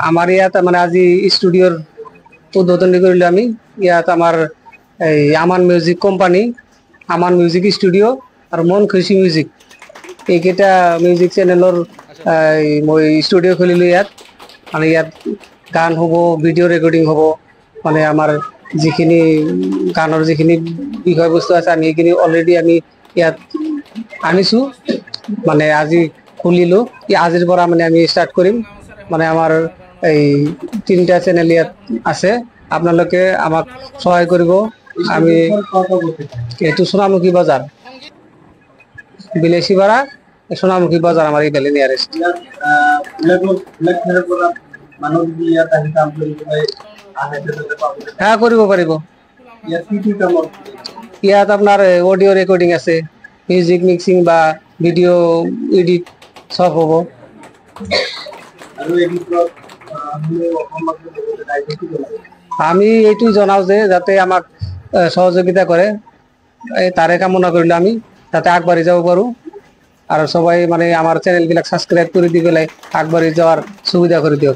আমাৰ ইয়াত মানে আজি স্টুডিওৰ উদ্বোধনী কৰিলো আমি। ইয়াত আমাৰ এই Aman music company, Aman music studio আৰু মন খুশি মিউজিক, এইকেইটা মিউজিক চেনেলৰ মই স্টুডিও খুলিলো ইয়াত। মানে ইয়াত গান হ'ব, ভিডিঅ' ৰেকৰ্ডিং হ'ব। মানে আমাৰ যিখিনি গানৰ যিখিনি বিষয়বস্তু আছে আমি সেইখিনি অলৰেডি আমি ইয়াত আনিছো। মানে আজি খুলিলো, আজিৰ পৰা মানে আমি ষ্টাৰ্ট কৰিম। মানে আমাৰ এই 3টা চেনেল ইয়াত আছে, আপোনালোকে আমাক সহায় কৰিব। আমি এইটো সোনামুখী বাজাৰ, বিলাসীপাৰা সোনামুখী বাজাৰ আমাৰ এইফালে নিয়াৰেষ্ট। হ্যাঁ, কৰিব পাৰিব। ইয়াত আপোনাৰ অডিঅ' ৰেকৰ্ডিং আছে, মিউজিক মিক্সিং বা ভিডিঅ' এডিট চব হ'ব। আমি এইটো জনাও যে যাতে আমাক সহযোগিতা কৰে, তাৰে কামনা কৰিলে আমি যাতে আগবাঢ়ি যাব পাৰো। আৰু সবাই মানে আমাৰ চ্যানেল বিলাক সাবস্ক্ৰাইব কৰে দি পেলাই আগবাঢ়ি যাওয়াৰ সুবিধা কৰে দিও।